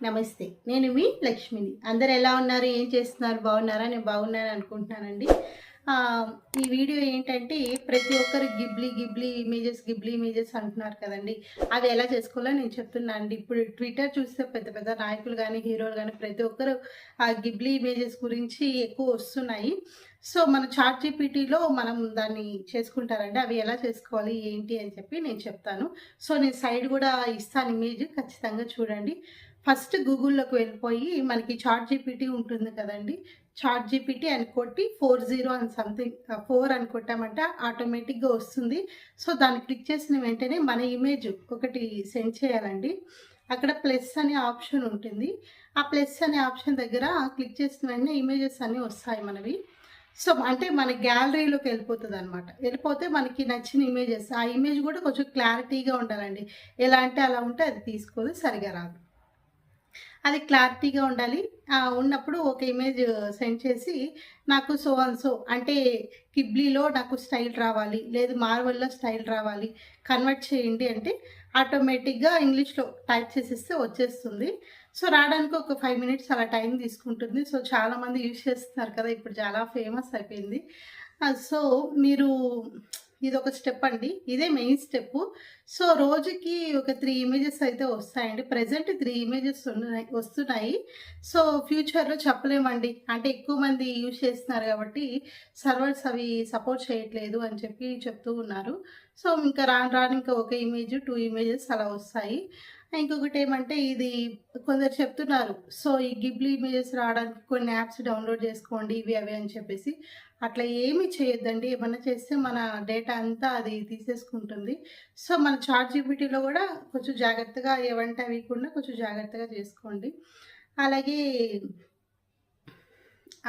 నమస్తే, నేను మీ లక్ష్మిని. అందరు ఎలా ఉన్నారు, ఏం చేస్తున్నారు, బాగున్నారా? నేను బాగున్నాను అనుకుంటున్నానండి. ఈ వీడియో ఏంటంటే ప్రతి ఒక్కరు గిబ్లీ ఇమేజెస్ అంటున్నారు కదండి. అవి ఎలా చేసుకోవాలో నేను చెప్తున్నాను అండి. ఇప్పుడు ట్విట్టర్ చూస్తే పెద్ద పెద్ద నాయకులు కానీ హీరోలు కానీ ప్రతి ఒక్కరు ఆ గిబ్లీ ఇమేజెస్ గురించి ఎక్కువ వస్తున్నాయి. సో మన చాట్ జీపీటీలో మనం దాన్ని చేసుకుంటారండి. అవి ఎలా చేసుకోవాలి ఏంటి అని చెప్పి నేను చెప్తాను. సో నేను సైడ్ కూడా ఇస్తాను, ఇమేజ్ ఖచ్చితంగా చూడండి. ఫస్ట్ గూగుల్లోకి వెళ్ళిపోయి మనకి చాట్ జీపీటీ ఉంటుంది కదండి. చాట్ జీపీటీ అని కొట్టి 40 అని సంథింగ్ 4 అని కొట్టామంటే ఆటోమేటిక్గా వస్తుంది. సో దాన్ని క్లిక్ చేసిన వెంటనే మన ఇమేజ్ ఒకటి సెండ్ చేయాలండి. అక్కడ ప్లస్ అనే ఆప్షన్ ఉంటుంది. ఆ ప్లస్ అనే ఆప్షన్ దగ్గర క్లిక్ చేసిన వెంటనే ఇమేజెస్ అన్నీ వస్తాయి మనవి. సో అంటే మన గ్యాలరీలోకి వెళ్ళిపోతుంది అనమాట. వెళ్ళిపోతే మనకి నచ్చిన ఇమేజెస్, ఆ ఇమేజ్ కూడా కొంచెం క్లారిటీగా ఉండాలండి. ఎలా అంటే అలా ఉంటే అది తీసుకోదు, సరిగా రాదు. అది క్లారిటీగా ఉండాలి. ఉన్నప్పుడు ఒక ఇమేజ్ సెండ్ చేసి నాకు సో అండ్ సో అంటే కిబ్లీలో నాకు స్టైల్ రావాలి, లేదు మార్వెల్లో స్టైల్ రావాలి, కన్వర్ట్ చేయండి అంటే ఆటోమేటిక్గా ఇంగ్లీష్లో టైప్ చేసేస్తే వచ్చేస్తుంది. సో రావడానికి ఒక 5 మినిట్స్ అలా టైం తీసుకుంటుంది. సో చాలామంది యూజ్ చేస్తున్నారు కదా, ఇప్పుడు చాలా ఫేమస్ అయిపోయింది. సో మీరు ఇదొక స్టెప్ అండి, ఇదే మెయిన్ స్టెప్. సో రోజుకి ఒక 3 ఇమేజెస్ అయితే వస్తాయండి. ప్రజెంట్ 3 ఇమేజెస్ వస్తున్నాయి. సో ఫ్యూచర్లో చెప్పలేమండి, అంటే ఎక్కువ మంది యూజ్ చేస్తున్నారు కాబట్టి సర్వర్స్ అవి సపోర్ట్ చేయట్లేదు అని చెప్పి చెప్తూ ఉన్నారు. సో ఇంకా రాను రాను ఇంకా ఒక ఇమేజ్ 2 ఇమేజెస్ అలా వస్తాయి. ఇంకొకటి ఏమంటే ఇది కొందరు చెప్తున్నారు, సో ఈ గిబ్లీ ఇమేజెస్ రావడానికి కొన్ని యాప్స్ డౌన్లోడ్ చేసుకోండి ఇవి అవి అని చెప్పేసి. అట్లా ఏమీ చేయొద్దండి. ఏమన్నా చేస్తే మన డేటా అంతా అది తీసేసుకుంటుంది. సో మన చాట్ జీపీటీలో కూడా కొంచెం జాగ్రత్తగా ఏవంటే అవి కూడా కొంచెం జాగ్రత్తగా చేసుకోండి. అలాగే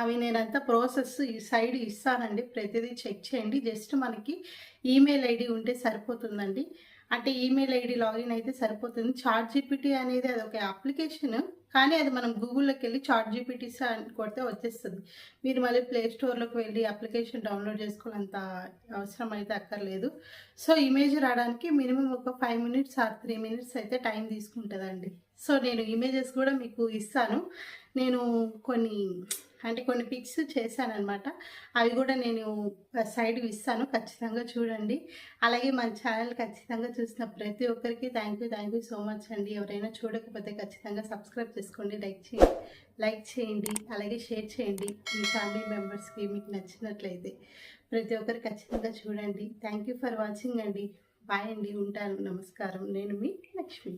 అవి నేనంతా ప్రాసెస్ ఈ సైడ్ ఇస్తానండి, ప్రతిదీ చెక్ చేయండి. జస్ట్ మనకి ఈమెయిల్ ఐడి ఉంటే సరిపోతుందండి. అంటే ఈమెయిల్ ఐడి లాగిన్ అయితే సరిపోతుంది. చాట్ జీపీటీ అనేది అదొక అప్లికేషన్, కానీ అది మనం గూగుల్లోకి వెళ్ళి చాట్ జీపీటీస్ అని కొడితే వచ్చేస్తుంది. మీరు మళ్ళీ ప్లే స్టోర్లోకి వెళ్ళి అప్లికేషన్ డౌన్లోడ్ చేసుకోవాలంత అవసరం అయితే అక్కర్లేదు. సో ఇమేజ్ రావడానికి మినిమం ఒక 5 మినిట్స్ ఆర్ 3 మినిట్స్ అయితే టైం తీసుకుంటుందండి. సో నేను ఇమేజెస్ కూడా మీకు ఇస్తాను. నేను కొన్ని పిక్స్ చేశానమాట. అవి కూడా నేను సైడ్ ఇస్తాను, ఖచ్చితంగా చూడండి. అలాగే మన ఛానల్ ఖచ్చితంగా చూసిన ప్రతి ఒక్కరికి థ్యాంక్ యూ సో మచ్ అండి. ఎవరైనా చూడకపోతే ఖచ్చితంగా సబ్స్క్రైబ్ చేసుకోండి, లైక్ చేయండి, అలాగే షేర్ చేయండి మీ ఫ్యామిలీ మెంబర్స్కి మీకు నచ్చినట్లయితే. ప్రతి ఒక్కరు ఖచ్చితంగా చూడండి. థ్యాంక్ యూ ఫర్ వాచింగ్ అండి. బాయ్ అండి, ఉంటాను. నమస్కారం. నేను మీ లక్ష్మి.